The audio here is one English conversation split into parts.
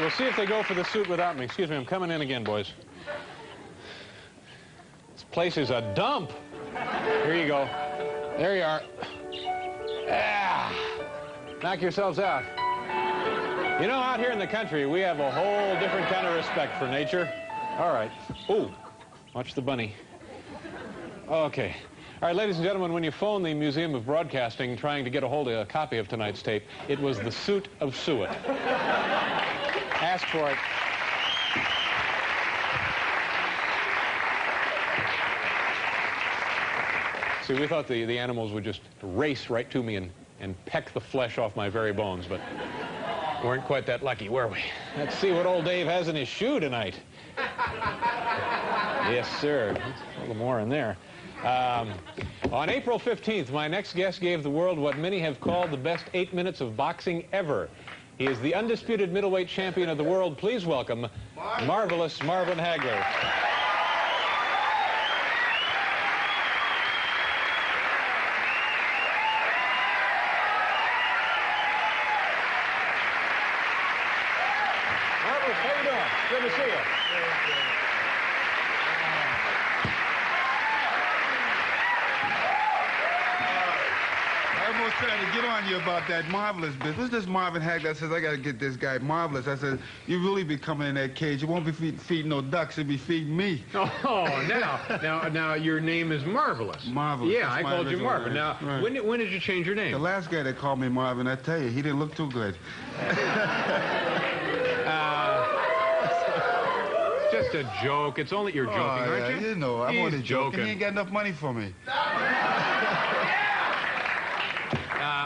We'll see if they go for the suit without me. Excuse me, I'm coming in again, boys. This place is a dump. Here you go. There you are. Ah, knock yourselves out. You know, out here in the country, we have a whole different kind of respect for nature. All right. Ooh, watch the bunny. Okay. All right, ladies and gentlemen, when you phone the Museum of Broadcasting trying to get a hold of a copy of tonight's tape, it was the suit of Suet. Ask for it. See, we thought the animals would just race right to me and peck the flesh off my very bones, but weren't quite that lucky, were we? Let's see what old Dave has in his shoe tonight. Yes, sir. A little more in there. On April 15th, my next guest gave the world what many have called the best 8 minutes of boxing ever. He is the undisputed middleweight champion of the world. Please welcome Marvelous Marvin Hagler. Marvelous, how you doing? Good to see you. I was trying to get on you about that Marvelous business. What's this Marvin Hagler says, I got to get this guy Marvelous. I said, you really be coming in that cage. You won't be feeding no ducks. You'll be feeding me. Oh, now your name is Marvelous. Marvelous. Yeah, I called you Marvin. Now, right. when did you change your name? The last guy that called me Marvin, I tell you, he didn't look too good. Just a joke. It's only you're joking, aren't you? You know, I'm only joking. He ain't got enough money for me.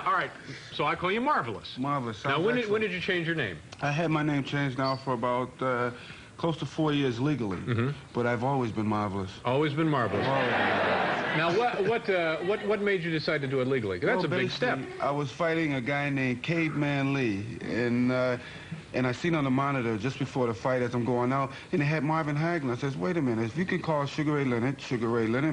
All right, so I call you Marvelous. Marvelous. Now, when did you change your name? I had my name changed now for about close to 4 years legally, but I've always been Marvelous. Always been Marvelous. Now, what made you decide to do it legally? That's a big step. I was fighting a guy named Caveman Lee, and I seen on the monitor just before the fight as I'm going out, and they had Marvin Hagler. I says, wait a minute, if you could call Sugar Ray Leonard,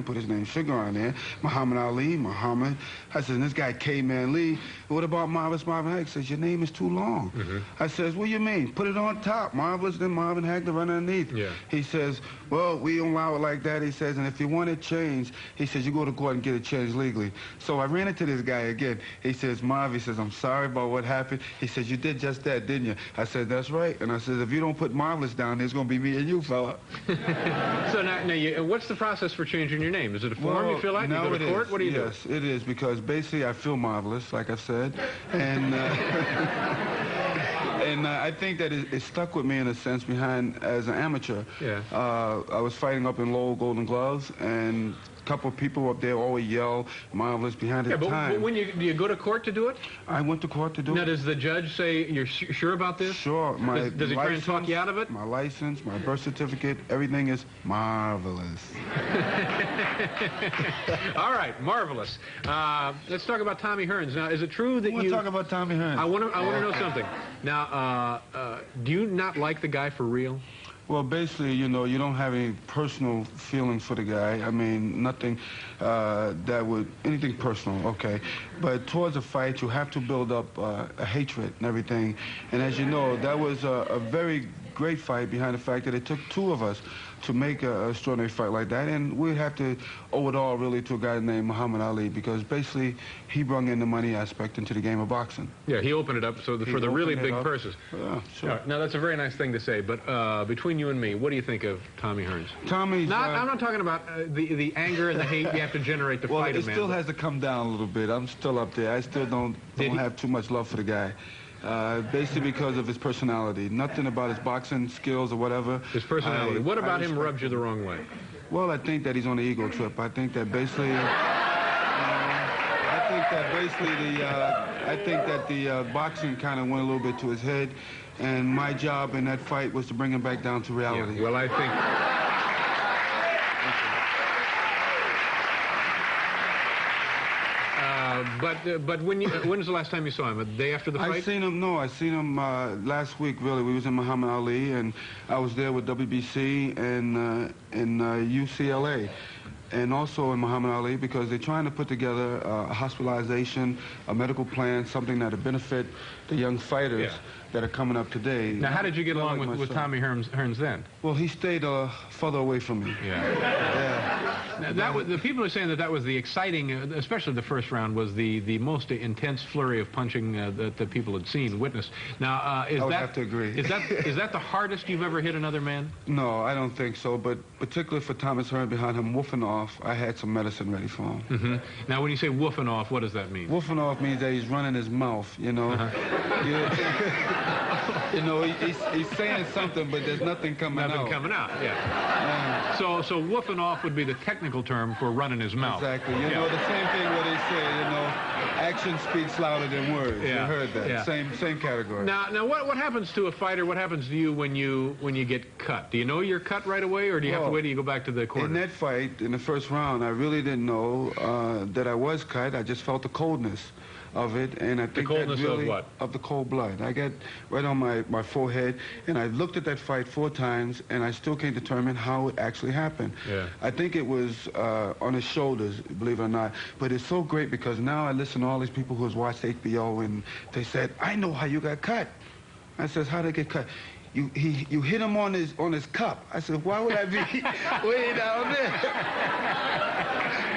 put his name Sugar on there, Muhammad Ali, Muhammad. I said, and this guy Caveman Lee, what about Marvelous Marvin Hagler? He says, your name is too long. I says, what do you mean? Put it on top, Marvelous, then Marvin Hagler run underneath. Yeah. He says, well, we don't allow it like that. He says, and if you want it changed, he says, you go to court and get it changed legally. So I ran into this guy again. He says, Marv, he says, I'm sorry about what happened. He says, you did just that, didn't you? I said, that's right. And I said, if you don't put Marvelous down, there's going to be me and you, fella. So now what's the process for changing your name? Is it a form you fill out? No, you go to court? What do you do? Yes, it is, because basically I feel marvelous, like I've said. And and I think that it stuck with me in a sense behind as an amateur. Yeah. I was fighting up in Lowell Golden Gloves, and a couple of people up there always yell Marvelous behind the time. But when do you go to court to do it? I went to court to do it. Now, does the judge say you're sure about this? Sure. Does he try and talk you out of it? My license, my birth certificate, everything is marvelous. All right, Marvelous. Let's talk about Tommy Hearns. Now, is it true that We'll talk about Tommy Hearns. I want to know something. Now, do you not like the guy for real? Well, basically, you know, you don't have any personal feelings for the guy. I mean, nothing anything personal, okay. But towards a fight, you have to build up a hatred and everything. And as you know, that was a very great fight behind the fact that it took two of us to make an extraordinary fight like that, and we have to owe it all really to a guy named Muhammad Ali, because basically he brought in the money aspect into the game of boxing. Yeah, he opened it up for the really big purses. Yeah, sure. Yeah, now that's a very nice thing to say, but between you and me, what do you think of Tommy Hearns? I'm not talking about the anger and the hate you have to generate to fight a man. Well, it still has to come down a little bit. I'm still up there. I still don't have too much love for the guy. Basically because of his personality. Nothing about his boxing skills or whatever. His personality. What about him rubs you the wrong way? Well, I think that he's on the ego trip. I think that basically... I think that the boxing kind of went a little bit to his head, and my job in that fight was to bring him back down to reality. Yeah, well, I think... But when's the last time you saw him? A day after the fight? I seen him last week, really. We was in Muhammad Ali, and I was there with WBC and in UCLA. and also in Muhammad Ali, because they're trying to put together a hospitalization, a medical plan, something that'll benefit the young fighters that are coming up today. Now, how did you get along with Tommy Hearns then? Well, he stayed further away from me. Now, the people are saying that was the exciting, especially the first round, was the most intense flurry of punching that people had seen, witnessed. Now, I would have to agree. Is that the hardest you've ever hit another man? No, I don't think so. But particularly for Thomas Hearns, behind him woofing off, I had some medicine ready for him. Mm-hmm. Now, when you say woofing off, what does that mean? Woofing off means that he's running his mouth, you know. You know, he's saying something, but there's nothing coming out. Nothing coming out, yeah. So woofing off would be the technical term for running his mouth. Exactly. You know, the same thing what they say, you know, action speaks louder than words. Yeah. You heard that. Yeah. Same category. Now what happens to a fighter? What happens to you when you get cut? Do you know you're cut right away, or do you have to wait till you go back to the corner? In that fight, in the first round, I really didn't know that I was cut. I just felt the coldness of it, and I think the coldness that really, of what? Of the cold blood. I got right on my forehead, and I looked at that fight 4 times, and I still can't determine how it actually happened. Yeah. I think it was on his shoulders, believe it or not. But it's so great because now I listen to all these people who has watched HBO, and they said, "I know how you got cut." I says, "How did I get cut?" You hit him on his cup. I said, "Why would I be way down there?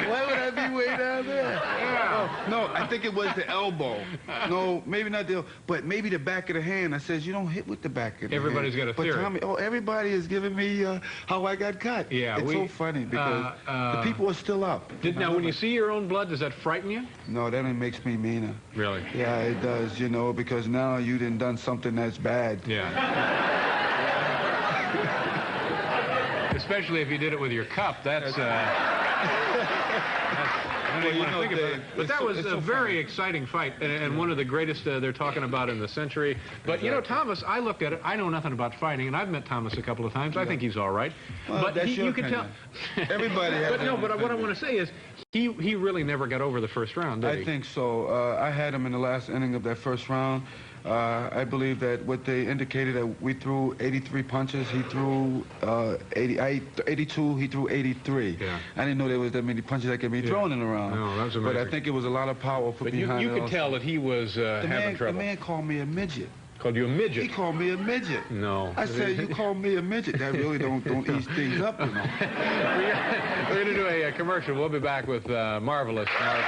Why would I be way down there?" Yeah. No, I think it was the elbow. No, maybe not the elbow, but maybe the back of the hand. I says, "You don't hit with the back of the Everybody's hand." got a theory. But Tommy, everybody is giving me how I got cut. Yeah, it's so funny because the people are still up. Now, when you see your own blood, does that frighten you? No, that only makes me meaner. Really? Yeah, it does, you know, because now you done something that's bad. Yeah. Especially if you did it with your cup. That's I don't even want to think about it. But that was a very exciting fight, and one of the greatest they're talking about in the century. But, you know, Thomas, I looked at it. I know nothing about fighting, and I've met Thomas a couple of times. I think he's all right. Well, but that's you can tell. Everybody has But no, but what I want to say is he really never got over the first round, did he? I think so. I had him in the last inning of that first round. I believe that what they indicated that we threw 83 punches. He threw 82. He threw 83. Yeah. I didn't know there was that many punches that could be thrown in around. No, that was amazing. But I think it was a lot of power put behind it. You could tell that he was having trouble. The man called me a midget. Called you a midget? He called me a midget. No. I said, "You called me a midget." That really don't ease things up, you know. We're going to do a commercial. We'll be back with Marvelous Marvin.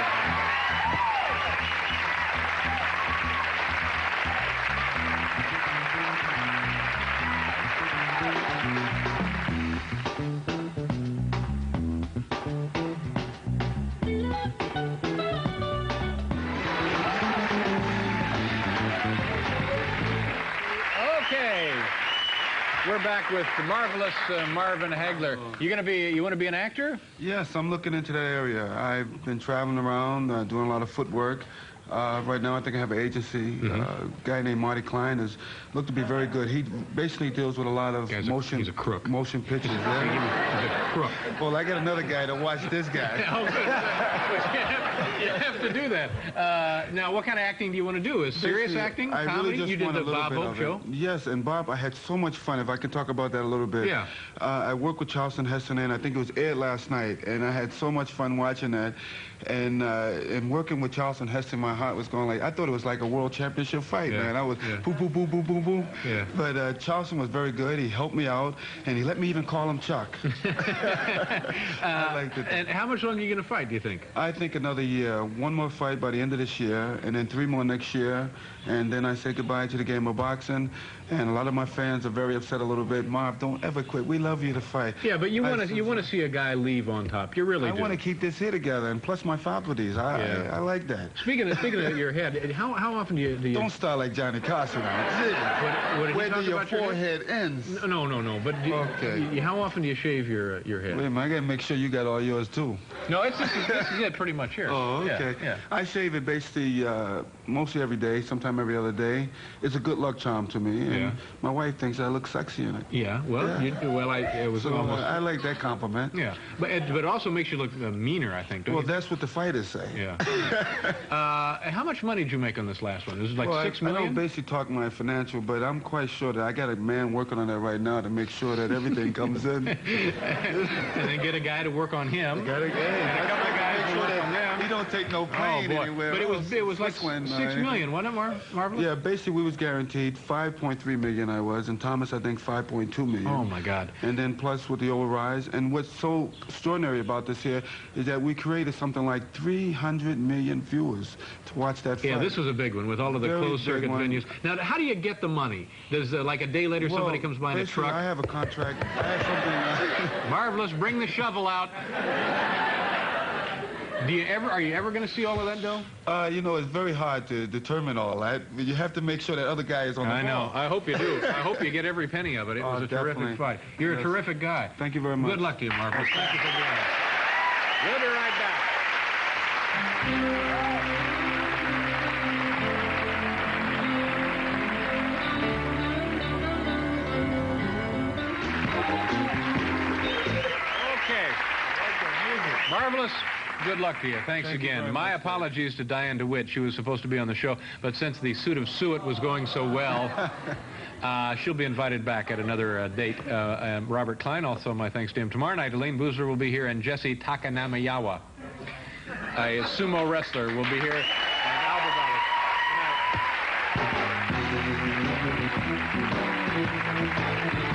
We're back with the marvelous Marvin Hagler. You want to be an actor? Yes, I'm looking into that area. I've been traveling around, doing a lot of footwork. Right now, I think I have an agency. A guy named Marty Klein has looked to be very good. He basically deals with a lot of motion. He's a crook. Motion pictures. Yeah. He's a crook. Well, I got another guy to watch this guy. You have to do that. Now, what kind of acting do you want to do? Is serious acting? I Comedy? really just You did want the a little Bob bit Hope of show? it. Yes, and Bob, I had so much fun. If I can talk about that a little bit. Yeah. I worked with Charleston Heston, and I think it was aired last night, and I had so much fun watching that. And working with Charleston Heston, my heart was going like, I thought it was like a world championship fight, man. I was boom, boom, boom, boom, boom, boom. Yeah. But Charleston was very good. He helped me out, and he let me even call him Chuck. I liked it. And how much longer are you going to fight, do you think? I think another year. One more fight by the end of this year, and then 3 more next year. And then I say goodbye to the game of boxing. And a lot of my fans are very upset a little bit. Marv, don't ever quit. We love you to fight. Yeah, but you want to see a guy leave on top. You really do. I want to keep this here together, and plus my faculties. I like that. Speaking of your head, how often do you... Don't start like Johnny Carson now. Where do your forehead ends? No. But how often do you shave your head? Wait a minute, I got to make sure you got all yours too. No, this is it pretty much here. Oh, okay. Yeah. I shave it basically mostly every day, sometime every other day. It's a good luck charm to me. and my wife thinks I look sexy in it. Yeah, well, it was So almost... I like that compliment. Yeah, but it also makes you look meaner, I think, don't Well, you? that's what the fighters say. Yeah. How much money did you make on this last one? This is like Well, $6 I million? don't basically talk my financial, but I'm quite sure that I got a man working on that right now to make sure that everything comes in. And then get a guy to work on him. Got a guys to work on them. He don't take no plane anywhere. But it was like $6 million, wasn't it, Marvelous? Yeah, basically we was guaranteed 5.3 million. I was, and Thomas I think 5.2 million. Oh my God! And then plus with the overrise, and what's so extraordinary about this here is that we created something like 300 million viewers to watch that fight. Yeah, this was a big one with all of the Very closed circuit big one. venues. Now, how do you get the money? Does like a day later somebody comes by in a basically, truck? I have a contract. I have something. Marvelous, bring the shovel out. Are you ever going to see all of that dough? You know, it's very hard to determine all that. You have to make sure that other guy is on the ball. I know. I hope you do. I hope you get every penny of it. It was a terrific fight. You're a terrific guy. Thank you very much. Good luck to you, Marvelous. Thank you for being here. We'll be right back. Okay. Marvelous. Good luck to you. Thanks again. My apologies to Diane DeWitt. She was supposed to be on the show, but since the suit of suet was going so well, she'll be invited back at another date. Robert Klein, also my thanks to him. Tomorrow night, Elaine Boozler will be here, and Jesse Takanamayawa, a sumo wrestler, will be here. And Albert Ballard. Good night.